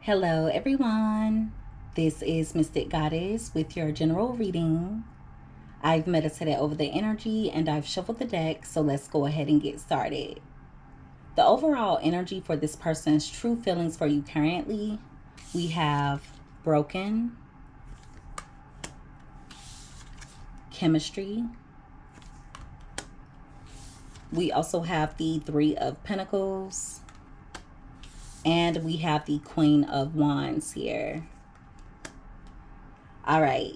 Hello, everyone. This is Mystic Goddess with your general reading. I've meditated over the energy and I've shuffled the deck, so let's go ahead and get started. The overall energy for this person's true feelings for you currently, we have broken, chemistry. We also have the Three of Pentacles. And we have the Queen of Wands here. All right.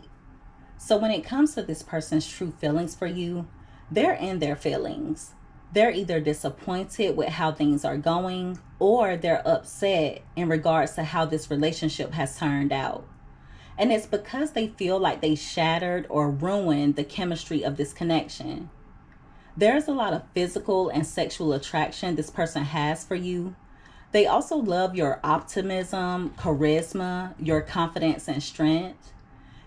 So when it comes to this person's true feelings for you, they're in their feelings. They're either disappointed with how things are going, or they're upset in regards to how this relationship has turned out. And it's because they feel like they shattered or ruined the chemistry of this connection. There's a lot of physical and sexual attraction this person has for you. They also love your optimism, charisma, your confidence and strength.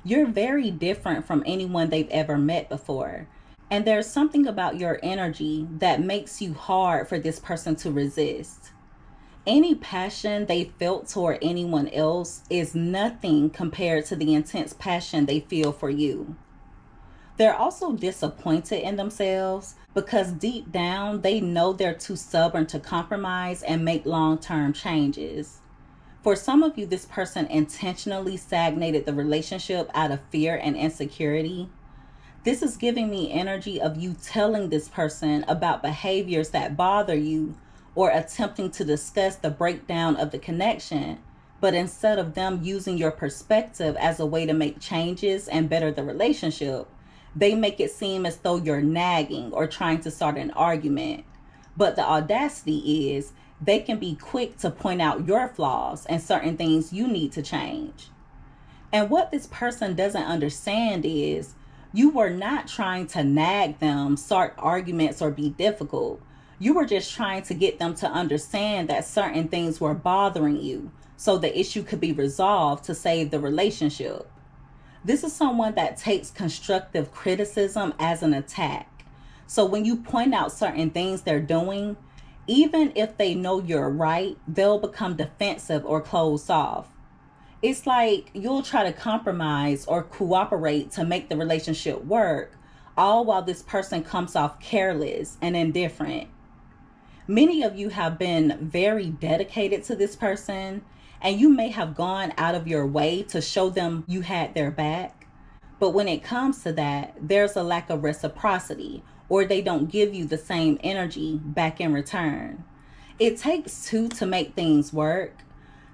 You're very different from anyone they've ever met before. And there's something about your energy that makes you hard for this person to resist. Any passion they felt toward anyone else is nothing compared to the intense passion they feel for you. They're also disappointed in themselves because deep down they know they're too stubborn to compromise and make long-term changes. For some of you, this person intentionally stagnated the relationship out of fear and insecurity. This is giving me energy of you telling this person about behaviors that bother you or attempting to discuss the breakdown of the connection, but instead of them using your perspective as a way to make changes and better the relationship, they make it seem as though you're nagging or trying to start an argument. But the audacity is they can be quick to point out your flaws and certain things you need to change. And what this person doesn't understand is you were not trying to nag them, start arguments, or be difficult. You were just trying to get them to understand that certain things were bothering you so the issue could be resolved to save the relationship. This is someone that takes constructive criticism as an attack. So when you point out certain things they're doing, even if they know you're right, they'll become defensive or closed off. It's like you'll try to compromise or cooperate to make the relationship work, all while this person comes off careless and indifferent. Many of you have been very dedicated to this person, and you may have gone out of your way to show them you had their back. But when it comes to that, there's a lack of reciprocity, or they don't give you the same energy back in return. It takes two to make things work.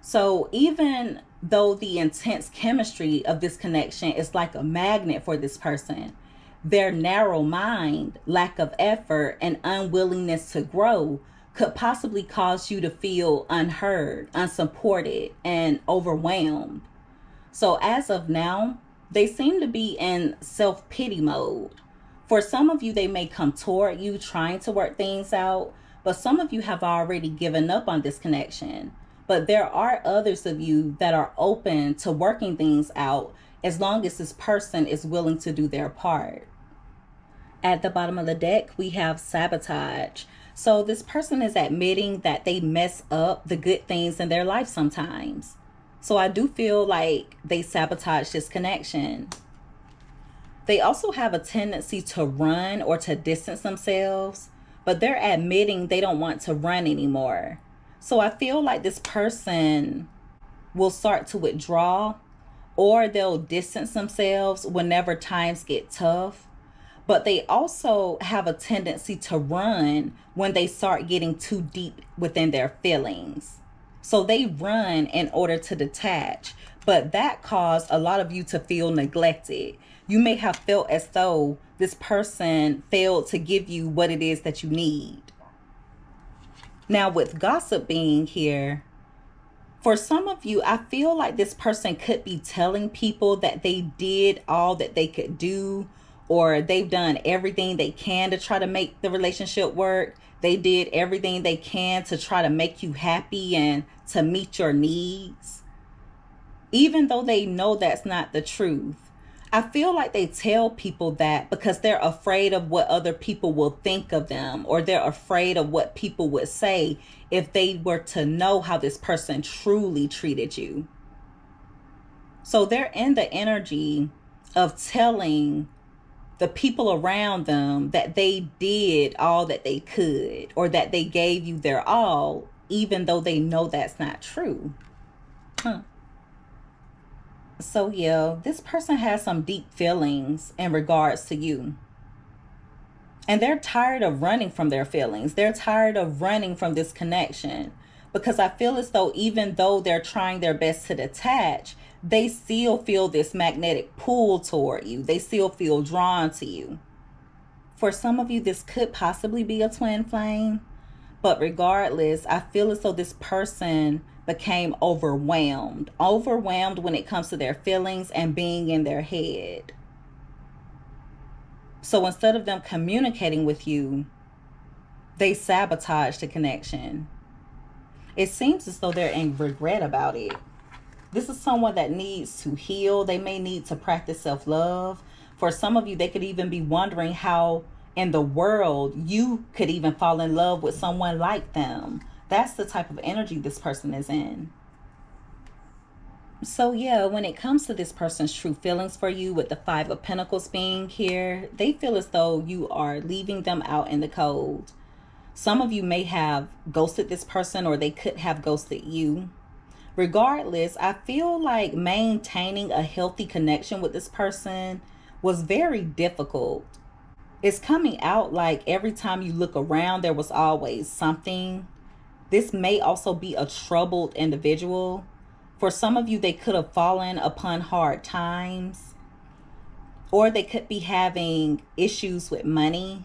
So even though the intense chemistry of this connection is like a magnet for this person, their narrow mind, lack of effort, and unwillingness to grow could possibly cause you to feel unheard, unsupported, and overwhelmed. So as of now, they seem to be in self-pity mode. For some of you, they may come toward you trying to work things out, but some of you have already given up on this connection. But there are others of you that are open to working things out as long as this person is willing to do their part. At the bottom of the deck, we have sabotage. So this person is admitting that they mess up the good things in their life sometimes. So I do feel like they sabotage this connection. They also have a tendency to run or to distance themselves, but they're admitting they don't want to run anymore. So I feel like this person will start to withdraw, or they'll distance themselves whenever times get tough. But they also have a tendency to run when they start getting too deep within their feelings. So they run in order to detach, but that caused a lot of you to feel neglected. You may have felt as though this person failed to give you what it is that you need. Now with gossip being here, for some of you, I feel like this person could be telling people that they did all that they could do, or they've done everything they can to try to make the relationship work. They did everything they can to try to make you happy and to meet your needs, even though they know that's not the truth. I feel like they tell people that because they're afraid of what other people will think of them, or they're afraid of what people would say if they were to know how this person truly treated you. So they're in the energy of telling the people around them that they did all that they could, or that they gave you their all, even though they know that's not true. So yeah, this person has some deep feelings in regards to you. And they're tired of running from their feelings. They're tired of running from this connection. Because I feel as though even though they're trying their best to detach, they still feel this magnetic pull toward you. They still feel drawn to you. For some of you, this could possibly be a twin flame. But regardless, I feel as though this person became overwhelmed when it comes to their feelings and being in their head. So instead of them communicating with you, they sabotage the connection. It seems as though they're in regret about it. This is someone that needs to heal. They may need to practice self-love. For some of you, they could even be wondering how in the world you could even fall in love with someone like them. That's the type of energy this person is in. So yeah, when it comes to this person's true feelings for you, with the 5 of Pentacles being here, they feel as though you are leaving them out in the cold. Some of you may have ghosted this person, or they could have ghosted you. Regardless, I feel like maintaining a healthy connection with this person was very difficult. It's coming out like every time you look around, there was always something. This may also be a troubled individual. For some of you, they could have fallen upon hard times, or they could be having issues with money.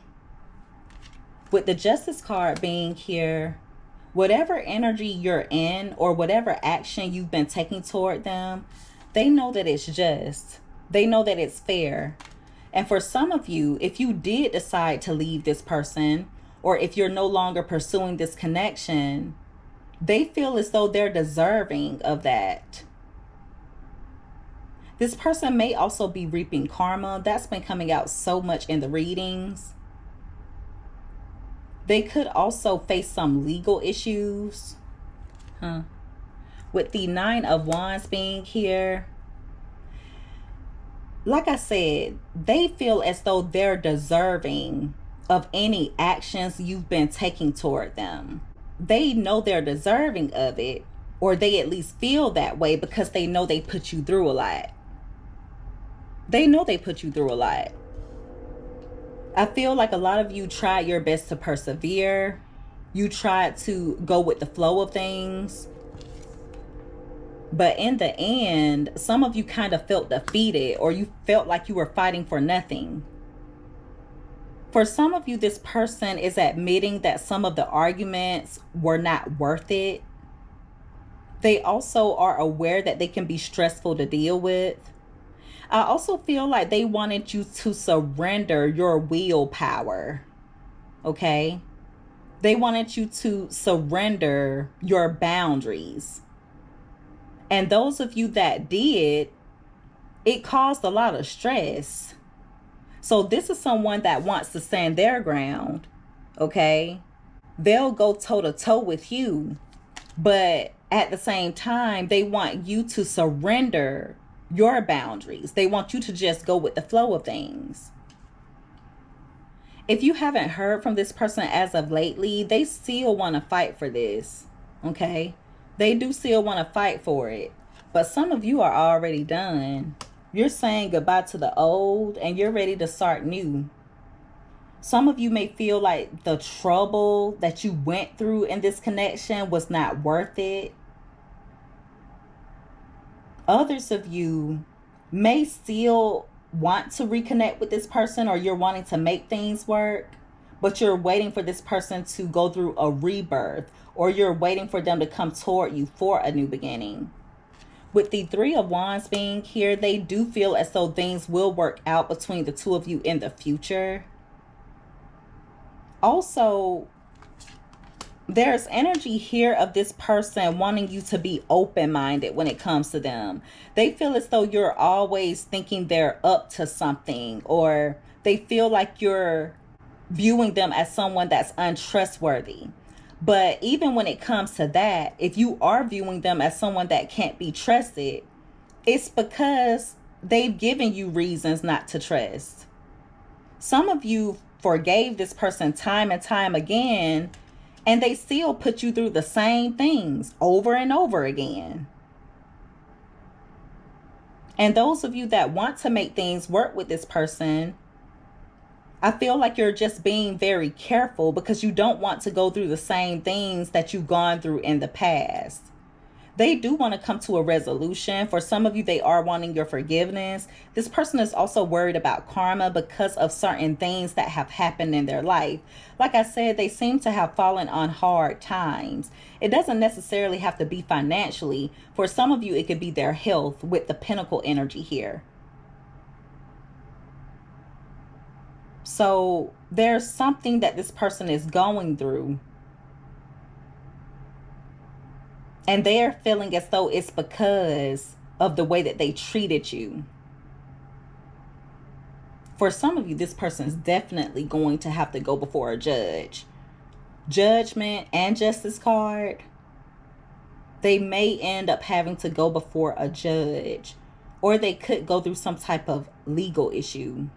With the Justice card being here, whatever energy you're in or whatever action you've been taking toward them, they know that it's just. They know that it's fair. And for some of you, if you did decide to leave this person, or if you're no longer pursuing this connection, they feel as though they're deserving of that. This person may also be reaping karma. That's been coming out so much in the readings. They could also face some legal issues. With the 9 of Wands being here, like I said, they feel as though they're deserving of any actions you've been taking toward them. They know they're deserving of it, or they at least feel that way because they know they put you through a lot. They know they put you through a lot. I feel like a lot of you tried your best to persevere. You tried to go with the flow of things. But in the end, some of you kind of felt defeated, or you felt like you were fighting for nothing. For some of you, this person is admitting that some of the arguments were not worth it. They also are aware that they can be stressful to deal with. I also feel like they wanted you to surrender your willpower. Okay? They wanted you to surrender your boundaries. And those of you that did, it caused a lot of stress. So this is someone that wants to stand their ground, okay? They'll go toe-to-toe with you, but at the same time, they want you to surrender your boundaries. They want you to just go with the flow of things. If you haven't heard from this person as of lately, they still want to fight for this, okay? They do still want to fight for it, but some of you are already done. You're saying goodbye to the old and you're ready to start new. Some of you may feel like the trouble that you went through in this connection was not worth it. Others of you may still want to reconnect with this person, or you're wanting to make things work, but you're waiting for this person to go through a rebirth, or you're waiting for them to come toward you for a new beginning. With the 3 of Wands being here, they do feel as though things will work out between the two of you in the future. Also, There's energy here of this person wanting you to be open-minded when it comes to them. They feel as though you're always thinking they're up to something, or they feel like you're viewing them as someone that's untrustworthy. But even when it comes to that, if you are viewing them as someone that can't be trusted, it's because they've given you reasons not to trust. Some of you forgave this person time and time again, and they still put you through the same things over and over again. And those of you that want to make things work with this person, I feel like you're just being very careful because you don't want to go through the same things that you've gone through in the past. They do want to come to a resolution. For some of you, they are wanting your forgiveness. This person is also worried about karma because of certain things that have happened in their life. Like I said, they seem to have fallen on hard times. It doesn't necessarily have to be financially. For some of you, it could be their health with the Pentacle energy here. So there's something that this person is going through, and they're feeling as though it's because of the way that they treated you. For some of you, this person is definitely going to have to go before a judge. Judgment and Justice card. They may end up having to go before a judge, or they could go through some type of legal issue.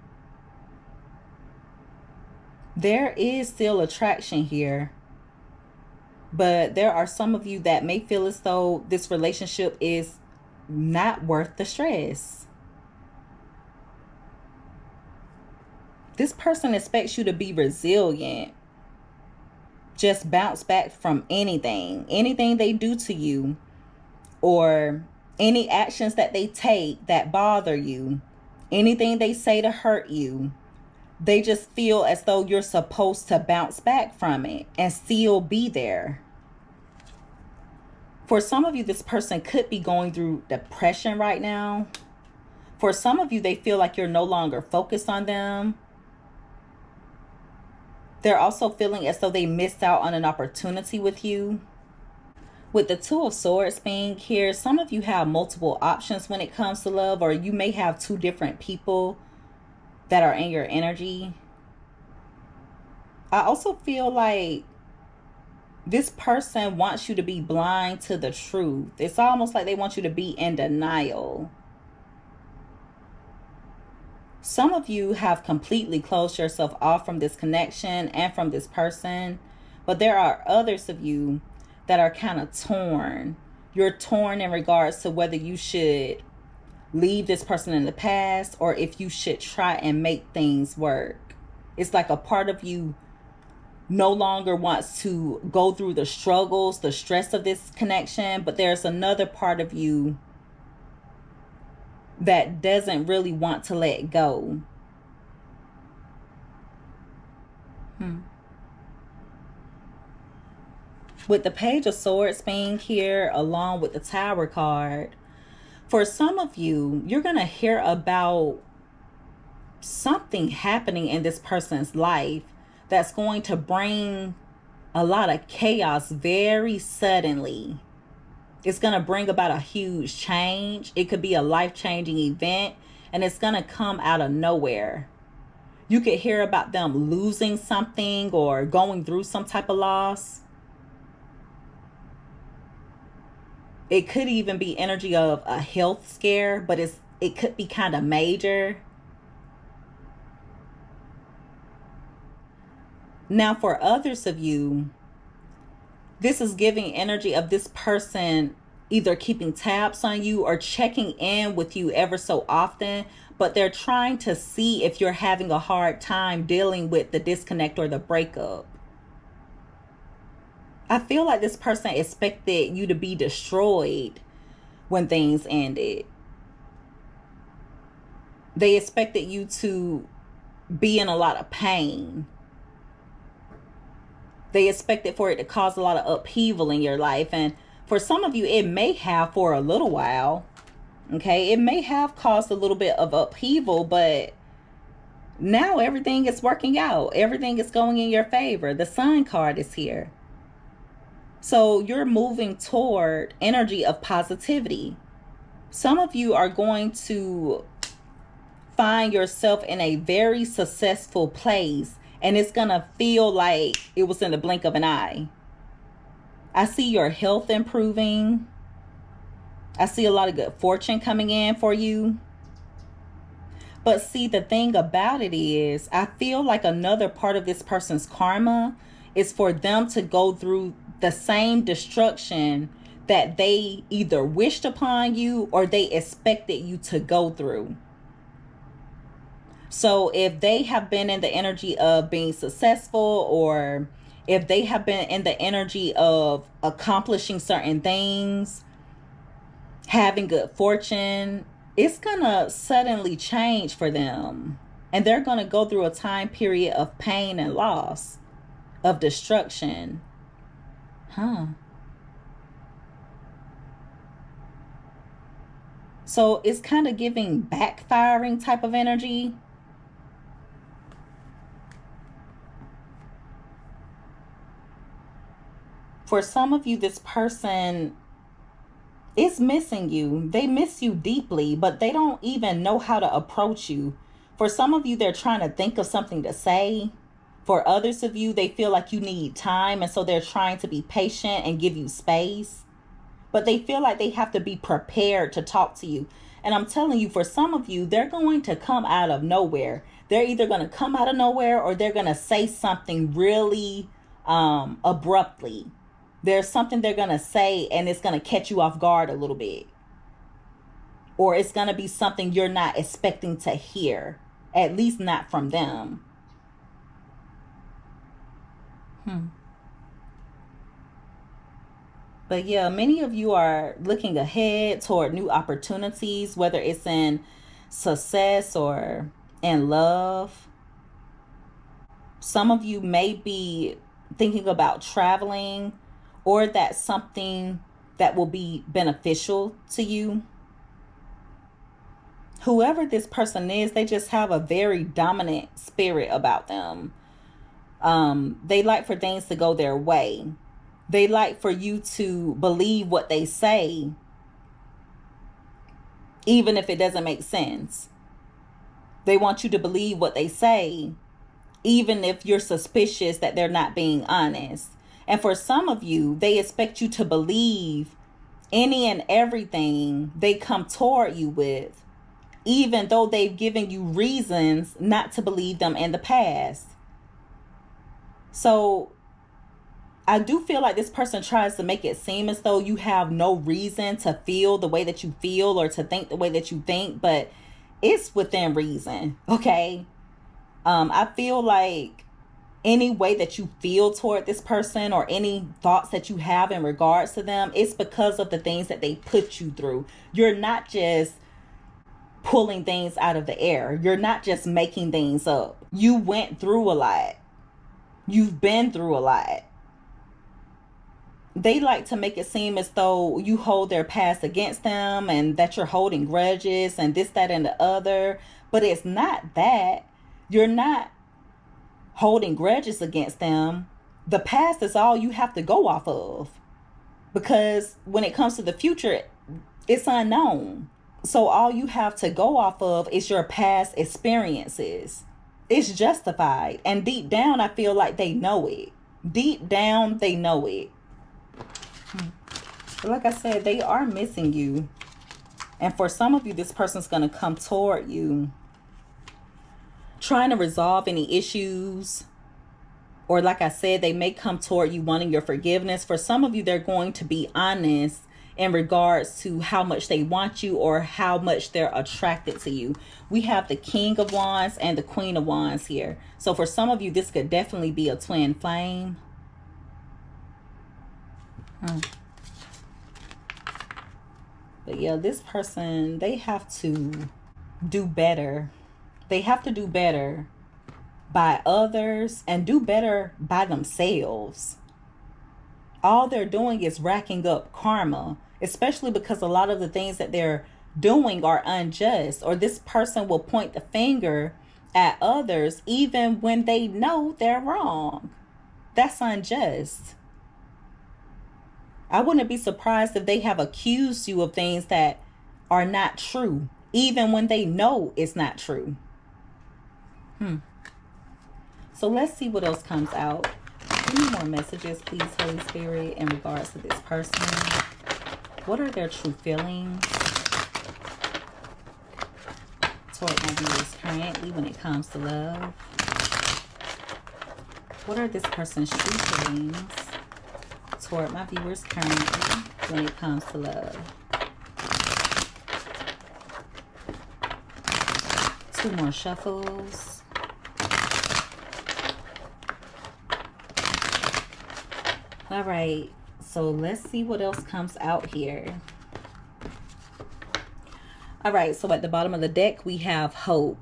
There is still attraction here, but there are some of you that may feel as though this relationship is not worth the stress. This person expects you to be resilient. Just bounce back from anything they do to you, or any actions that they take that bother you, anything they say to hurt you. They just feel as though you're supposed to bounce back from it and still be there. For some of you, this person could be going through depression right now. For some of you, they feel like you're no longer focused on them. They're also feeling as though they missed out on an opportunity with you. With the Two of Swords being here, some of you have multiple options when it comes to love, or you may have two different people that are in your energy. I also feel like this person wants you to be blind to the truth. It's almost like they want you to be in denial. Some of you have completely closed yourself off from this connection and from this person, but there are others of you that are kind of torn. You're torn in regards to whether you should leave this person in the past or if you should try and make things work. It's like a part of you no longer wants to go through the struggles, the stress of this connection, but there's another part of you that doesn't really want to let go. With the Page of Swords being here along with the Tower card, for some of you, you're going to hear about something happening in this person's life that's going to bring a lot of chaos very suddenly. It's going to bring about a huge change. It could be a life-changing event, and it's going to come out of nowhere. You could hear about them losing something or going through some type of loss. It could even be energy of a health scare, but it could be kind of major. Now, for others of you, this is giving energy of this person either keeping tabs on you or checking in with you ever so often, but they're trying to see if you're having a hard time dealing with the disconnect or the breakup. I feel like this person expected you to be destroyed when things ended. They expected you to be in a lot of pain. They expected for it to cause a lot of upheaval in your life. And for some of you, it may have for a little while. Okay, it may have caused a little bit of upheaval, but now everything is working out. Everything is going in your favor. The Sun card is here. So you're moving toward energy of positivity. Some of you are going to find yourself in a very successful place, and it's going to feel like it was in the blink of an eye. I see your health improving. I see a lot of good fortune coming in for you. But see, the thing about it is, I feel like another part of this person's karma is for them to go through the same destruction that they either wished upon you or they expected you to go through. So if they have been in the energy of being successful, or if they have been in the energy of accomplishing certain things, having good fortune, it's gonna suddenly change for them. And they're gonna go through a time period of pain and loss, of destruction. So it's kind of giving backfiring type of energy. For some of you, this person is missing you. They miss you deeply, but they don't even know how to approach you. For some of you, they're trying to think of something to say. For others of you, they feel like you need time, and so they're trying to be patient and give you space. But they feel like they have to be prepared to talk to you. And I'm telling you, for some of you, they're going to come out of nowhere. They're either going to come out of nowhere, or they're going to say something really abruptly. There's something they're going to say, and it's going to catch you off guard a little bit. Or it's going to be something you're not expecting to hear, at least not from them. But yeah, many of you are looking ahead toward new opportunities, whether it's in success or in love. Some of you may be thinking about traveling, or that's something that will be beneficial to you. Whoever this person is, they just have a very dominant spirit about them. They like for things to go their way. They like for you to believe what they say, even if it doesn't make sense. They want you to believe what they say, even if you're suspicious that they're not being honest. And for some of you, they expect you to believe any and everything they come toward you with, even though they've given you reasons not to believe them in the past. So I do feel like this person tries to make it seem as though you have no reason to feel the way that you feel or to think the way that you think, but it's within reason, okay? I feel like any way that you feel toward this person, or any thoughts that you have in regards to them, it's because of the things that they put you through. You're not just pulling things out of the air. You're not just making things up. You went through a lot. You've been through a lot. They like to make it seem as though you hold their past against them, and that you're holding grudges and this, that, and the other. But it's not that. You're not holding grudges against them. The past is all you have to go off of, because when it comes to the future, it's unknown. So all you have to go off of is your past experiences. It's justified, and deep down I feel like they know it. Deep down they know it. But like I said, they are missing you. And for some of you, this person's going to come toward you trying to resolve any issues. Or like I said, they may come toward you wanting your forgiveness. For some of you, they're going to be honest in regards to how much they want you or how much they're attracted to you. We have the King of Wands and the Queen of Wands here. So for some of you, this could definitely be a twin flame. But yeah, this person, they have to do better. They have to do better by others and do better by themselves. All they're doing is racking up karma, especially because a lot of the things that they're doing are unjust. Or this person will point the finger at others even when they know they're wrong. That's unjust. I wouldn't be surprised if they have accused you of things that are not true, even when they know it's not true. So let's see what else comes out. Give me more messages, please, Holy Spirit, in regards to this person. What are their true feelings toward my viewers currently when it comes to love? What are this person's true feelings toward my viewers currently when it comes to love? 2 more shuffles. All right, so let's see what else comes out here. All right, so at the bottom of the deck, we have hope.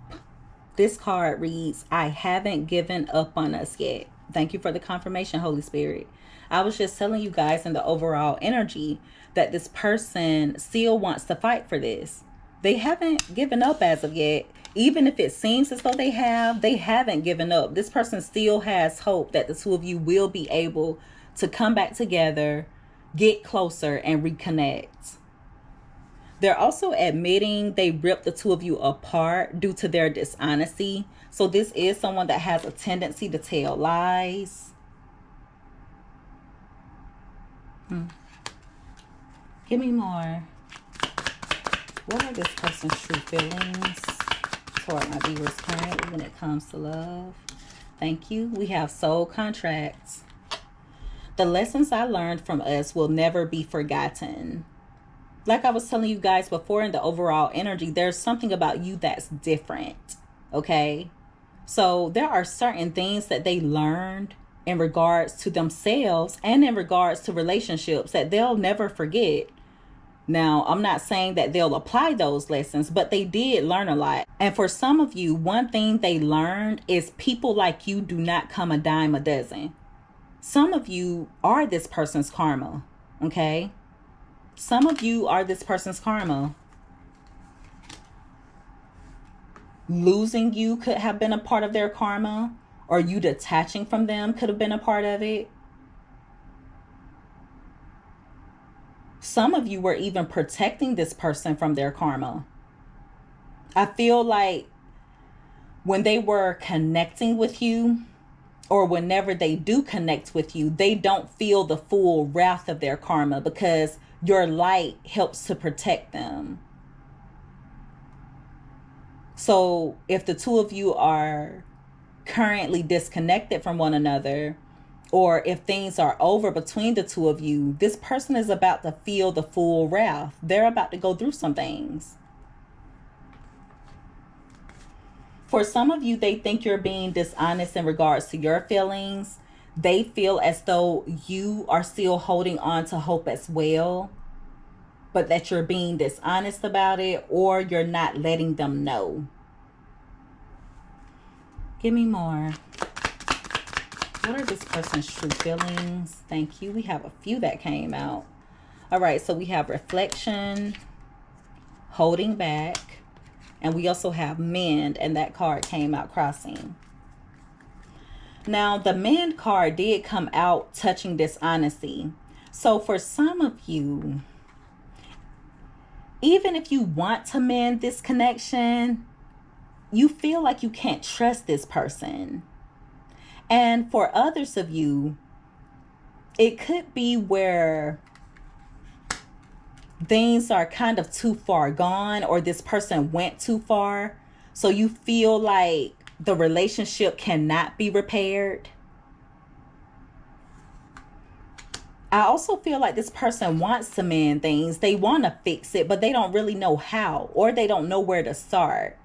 This card reads, I haven't given up on us yet. Thank you for the confirmation, Holy Spirit. I was just telling you guys in the overall energy that this person still wants to fight for this. They haven't given up as of yet. Even if it seems as though they haven't given up. This person still has hope that the two of you will be able to come back together, get closer, and reconnect. They're also admitting they ripped the two of you apart due to their dishonesty. So this is someone that has a tendency to tell lies. Give me more. What are this person's true feelings toward my viewers currently when it comes to love? Thank you. We have soul contracts. The lessons I learned from us will never be forgotten. Like I was telling you guys before in the overall energy, there's something about you that's different, okay? So there are certain things that they learned in regards to themselves and in regards to relationships that they'll never forget. Now, I'm not saying that they'll apply those lessons, but they did learn a lot. And for some of you, one thing they learned is people like you do not come a dime a dozen. Some of you are this person's karma, okay? Some of you are this person's karma. Losing you could have been a part of their karma, or you detaching from them could have been a part of it. Some of you were even protecting this person from their karma. I feel like when they were connecting with you, or whenever they do connect with you, they don't feel the full wrath of their karma because your light helps to protect them. So if the two of you are currently disconnected from one another, or if things are over between the two of you, this person is about to feel the full wrath. They're about to go through some things. For some of you, they think you're being dishonest in regards to your feelings. They feel as though you are still holding on to hope as well, but that you're being dishonest about it, or you're not letting them know. Give me more. What are this person's true feelings? Thank you. We have a few that came out. All right, so we have reflection, holding back, and we also have mend, and that card came out crossing. Now, the mend card did come out touching dishonesty. So for some of you, even if you want to mend this connection, you feel like you can't trust this person. And for others of you, it could be where things are kind of too far gone, or this person went too far. So you feel like the relationship cannot be repaired. I also feel like this person wants to mend things. They want to fix it, but they don't really know how, or they don't know where to start.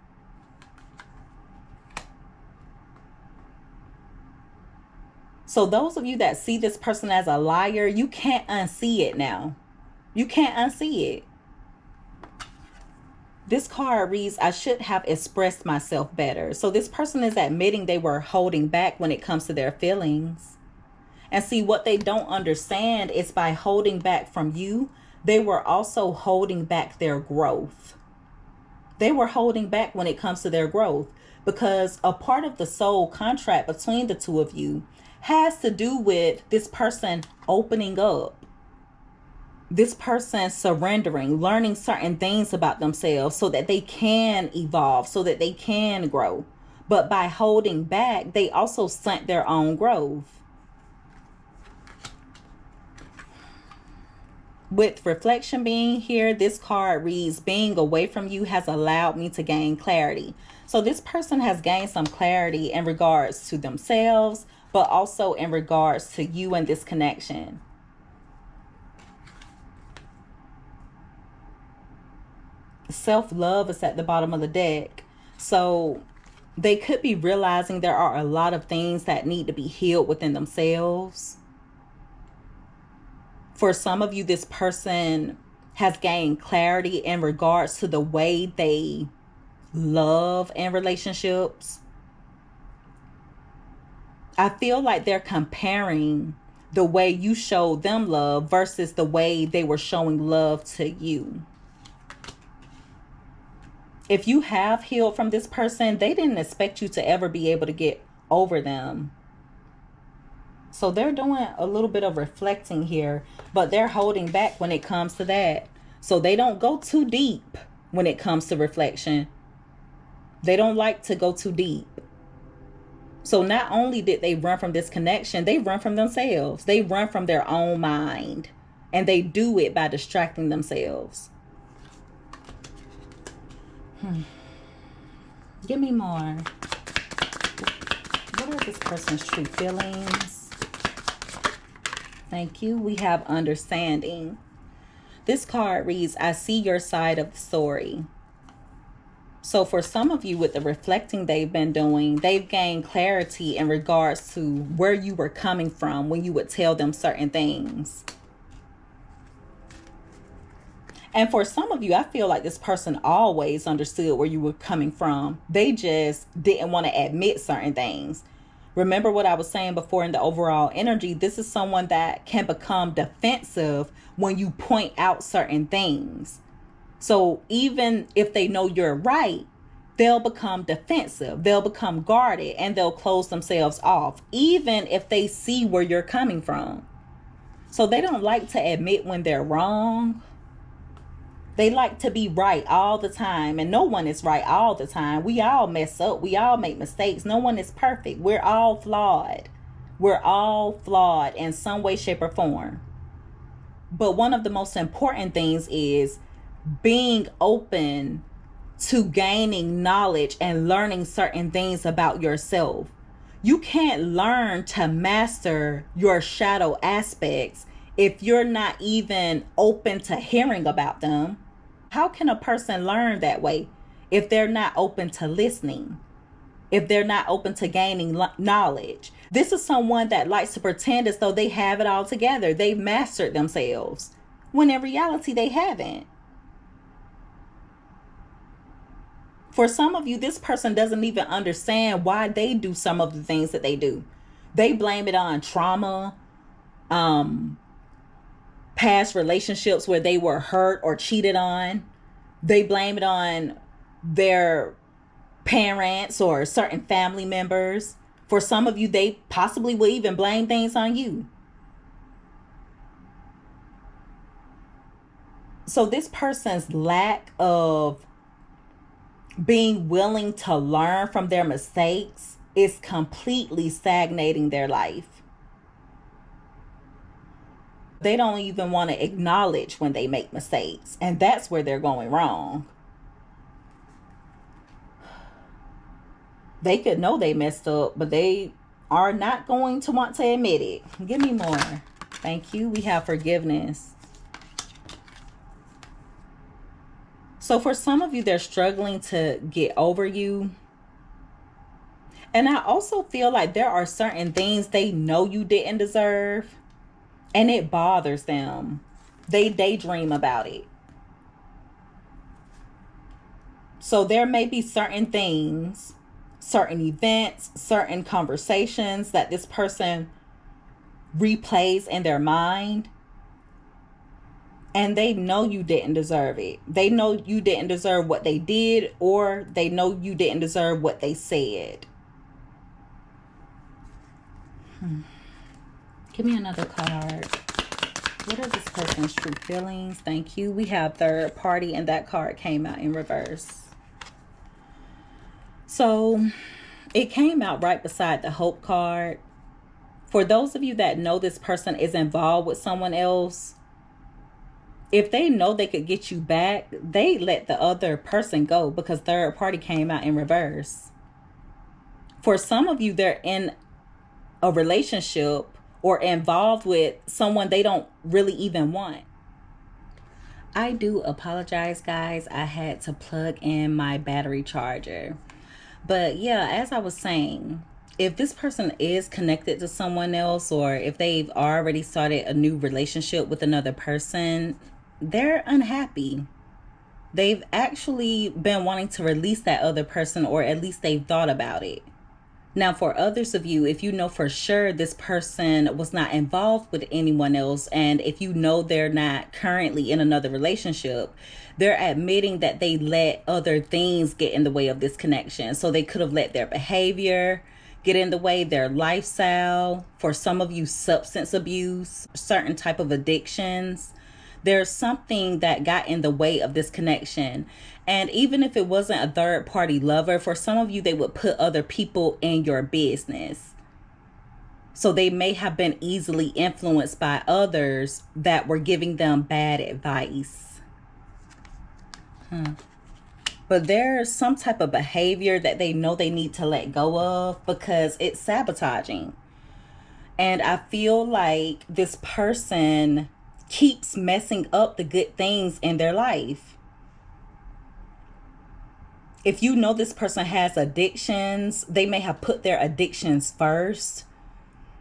So those of you that see this person as a liar, you can't unsee it now. You can't unsee it. This card reads, I should have expressed myself better. So this person is admitting they were holding back when it comes to their feelings. And see, what they don't understand is by holding back from you, they were also holding back their growth. They were holding back when it comes to their growth, because a part of the soul contract between the two of you has to do with this person opening up. this person surrendering, learning certain things about themselves so that they can evolve, so that they can grow. But by holding back, they also stunt their own growth. With reflection being here, this card reads, being away from you has allowed me to gain clarity. So this person has gained some clarity in regards to themselves, but also in regards to you and this connection. Self-love is at the bottom of the deck. So they could be realizing there are a lot of things that need to be healed within themselves. For some of you, this person has gained clarity in regards to the way they love in relationships. I feel like they're comparing the way you showed them love versus the way they were showing love to you. If you have healed from this person, they didn't expect you to ever be able to get over them. So they're doing a little bit of reflecting here, but they're holding back when it comes to that. So they don't go too deep when it comes to reflection. They don't like to go too deep. So not only did they run from this connection, they run from themselves. They run from their own mind. And they do it by distracting themselves. Give me more. What are this person's true feelings? Thank you. We have understanding. This card reads, I see your side of the story. So for some of you, with the reflecting they've been doing, they've gained clarity in regards to where you were coming from when you would tell them certain things. And for some of you, I feel like this person always understood where you were coming from. They just didn't want to admit certain things. Remember what I was saying before in the overall energy, this is someone that can become defensive when you point out certain things. So even if they know you're right, they'll become defensive, they'll become guarded, and they'll close themselves off, even if they see where you're coming from. So they don't like to admit when they're wrong. They like to be right all the time, and no one is right all the time. We all mess up. We all make mistakes. No one is perfect. We're all flawed. We're all flawed in some way, shape, or form. But one of the most important things is being open to gaining knowledge and learning certain things about yourself. You can't learn to master your shadow aspects if you're not even open to hearing about them. How can a person learn that way if they're not open to listening? If they're not open to gaining knowledge? This is someone that likes to pretend as though they have it all together. They've mastered themselves, when in reality they haven't. For some of you, this person doesn't even understand why they do some of the things that they do. They blame it on trauma, past relationships where they were hurt or cheated on. They blame it on their parents or certain family members. For some of you, they possibly will even blame things on you. So this person's lack of being willing to learn from their mistakes is completely stagnating their life. They don't even want to acknowledge when they make mistakes, and that's where they're going wrong. They could know they messed up, but they are not going to want to admit it. Give me more. Thank you. We have forgiveness. So for some of you, they're struggling to get over you. And I also feel like there are certain things they know you didn't deserve, and it bothers them. They daydream about it. So there may be certain things, certain events, certain conversations that this person replays in their mind. And they know you didn't deserve it. They know you didn't deserve what they did, or they know you didn't deserve what they said. Give me another card. What are this person's true feelings? Thank you. We have third party, and that card came out in reverse. So it came out right beside the hope card. For those of you that know this person is involved with someone else, if they know they could get you back, they let the other person go, because third party came out in reverse. For some of you, they're in a relationship or involved with someone they don't really even want. I do apologize, guys. I had to plug in my battery charger. But yeah, as I was saying, if this person is connected to someone else, or if they've already started a new relationship with another person, they're unhappy. They've actually been wanting to release that other person, or at least they've thought about it. Now, for others of you, if you know for sure this person was not involved with anyone else, and if you know they're not currently in another relationship, they're admitting that they let other things get in the way of this connection. So they could have let their behavior get in the way, their lifestyle. For some of you, substance abuse, certain type of addictions. There's something that got in the way of this connection. And even if it wasn't a third party lover, for some of you, they would put other people in your business. So they may have been easily influenced by others that were giving them bad advice. But there's some type of behavior that they know they need to let go of, because it's sabotaging. And I feel like this person keeps messing up the good things in their life. If you know this person has addictions, they may have put their addictions first.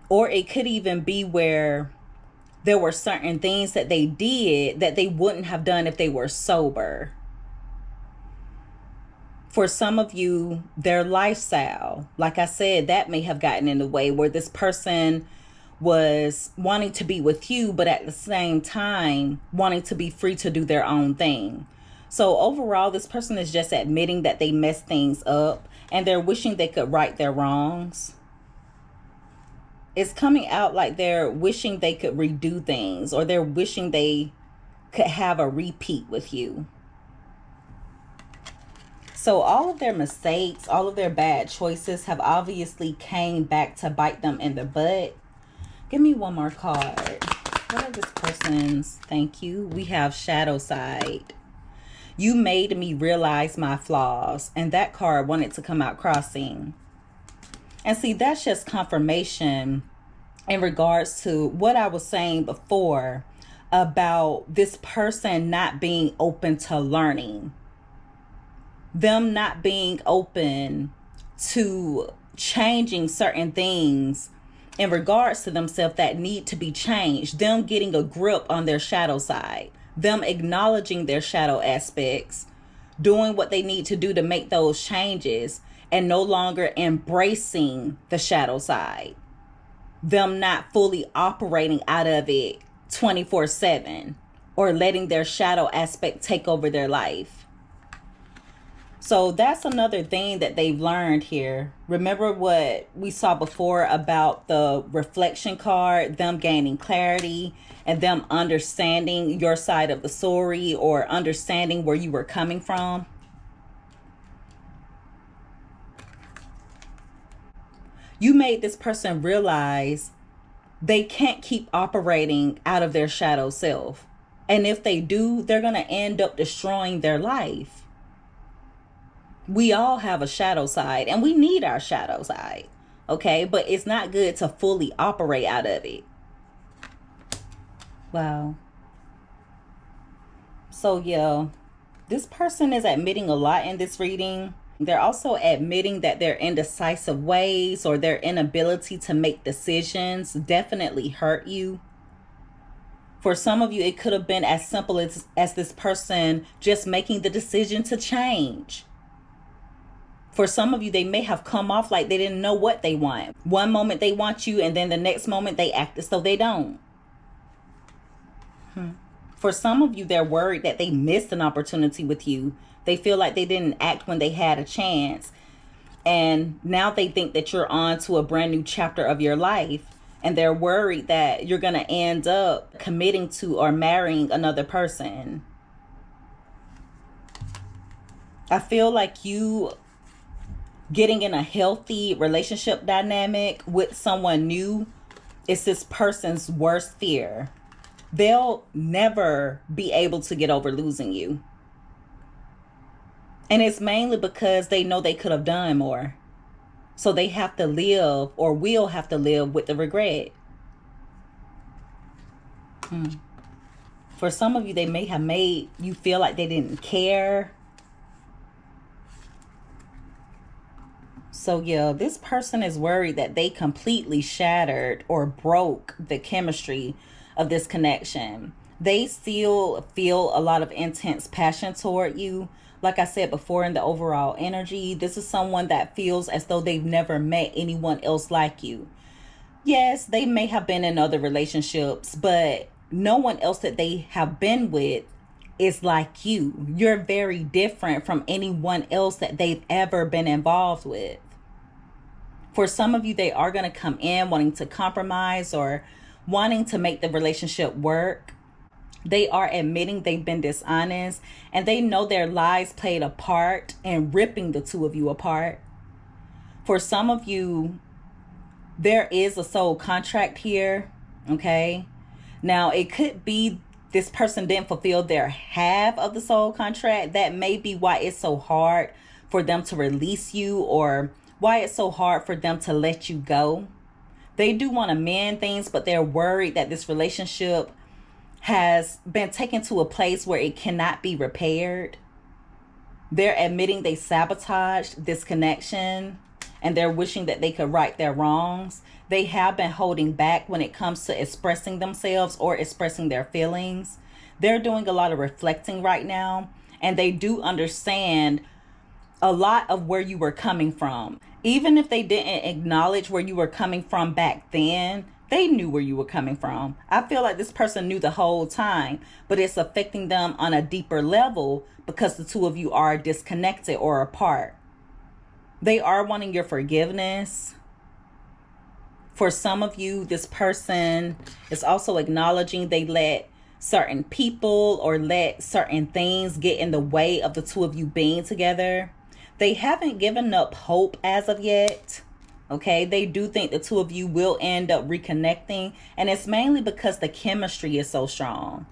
Or it could even be where there were certain things that they did that they wouldn't have done if they were sober. For some of you, their lifestyle, like I said, that may have gotten in the way, where this person was wanting to be with you, but at the same time wanting to be free to do their own thing. So overall, this person is just admitting that they messed things up, and they're wishing they could right their wrongs. It's coming out like they're wishing they could redo things, or they're wishing they could have a repeat with you. So all of their mistakes, all of their bad choices have obviously came back to bite them in the butt. Give me one more card. What are this person's? Thank you. We have shadow side. You made me realize my flaws. And that card wanted to come out crossing. And see, that's just confirmation in regards to what I was saying before about this person not being open to learning. Them not being open to changing certain things in regards to themselves that need to be changed. Them getting a grip on their shadow side. Them acknowledging their shadow aspects. Doing what they need to do to make those changes. And no longer embracing the shadow side. Them not fully operating out of it 24/7. Or letting their shadow aspect take over their life. So that's another thing that they've learned here. Remember what we saw before about the reflection card, them gaining clarity and them understanding your side of the story, or understanding where you were coming from. You made this person realize they can't keep operating out of their shadow self. And if they do, they're going to end up destroying their life. We all have a shadow side, and we need our shadow side, okay? But it's not good to fully operate out of it. Wow. So yeah, this person is admitting a lot in this reading. They're also admitting that their indecisive ways or their inability to make decisions definitely hurt you. For some of you, it could have been as simple as this person just making the decision to change. For some of you, they may have come off like they didn't know what they want. One moment they want you, and then the next moment they act as though they don't. For some of you, they're worried that they missed an opportunity with you. They feel like they didn't act when they had a chance. And now they think that you're on to a brand new chapter of your life. And they're worried that you're going to end up committing to or marrying another person. I feel like you getting in a healthy relationship dynamic with someone new is this person's worst fear. They'll never be able to get over losing you. And it's mainly because they know they could have done more. So they have to live, or will have to live, with the regret. For some of you, they may have made you feel like they didn't care. So yeah, this person is worried that they completely shattered or broke the chemistry of this connection. They still feel a lot of intense passion toward you. Like I said before, in the overall energy, this is someone that feels as though they've never met anyone else like you. Yes, they may have been in other relationships, but no one else that they have been with is like you. You're very different from anyone else that they've ever been involved with. For some of you, they are going to come in wanting to compromise or wanting to make the relationship work. They are admitting they've been dishonest, and they know their lies played a part in ripping the two of you apart. For some of you, there is a soul contract here, okay? Now, it could be this person didn't fulfill their half of the soul contract. That may be why it's so hard for them to release you, or why it's so hard for them to let you go. They do want to mend things, but they're worried that this relationship has been taken to a place where it cannot be repaired. They're admitting they sabotaged this connection, and they're wishing that they could right their wrongs. They have been holding back when it comes to expressing themselves or expressing their feelings. They're doing a lot of reflecting right now, and they do understand a lot of where you were coming from. Even if they didn't acknowledge where you were coming from back then, they knew where you were coming from. I feel like this person knew the whole time, but it's affecting them on a deeper level because the two of you are disconnected or apart. They are wanting your forgiveness. For some of you, this person is also acknowledging they let certain people or let certain things get in the way of the two of you being together. They haven't given up hope as of yet. Okay, they do think the two of you will end up reconnecting, and it's mainly because the chemistry is so strong.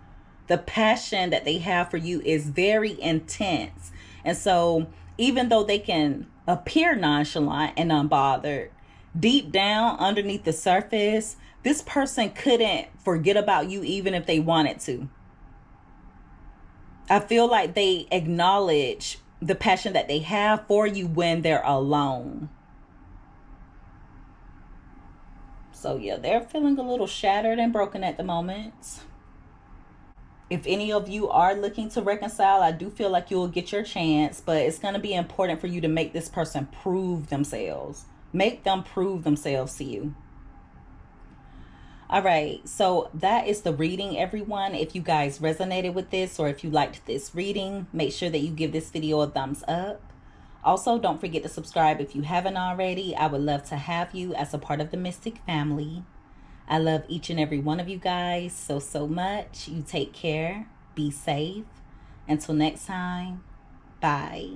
The passion that they have for you is very intense. And so even though they can appear nonchalant and unbothered, deep down underneath the surface, this person couldn't forget about you even if they wanted to. I feel like they acknowledge the passion that they have for you when they're alone. So yeah, they're feeling a little shattered and broken at the moment. If any of you are looking to reconcile, I do feel like you'll get your chance, but it's going to be important for you to make this person prove themselves. Make them prove themselves to you. All right, so that is the reading, everyone. If you guys resonated with this, or if you liked this reading, make sure that you give this video a thumbs up. Also, don't forget to subscribe if you haven't already. I would love to have you as a part of the Mystic family. I love each and every one of you guys so much. You take care. Be safe. Until next time, bye.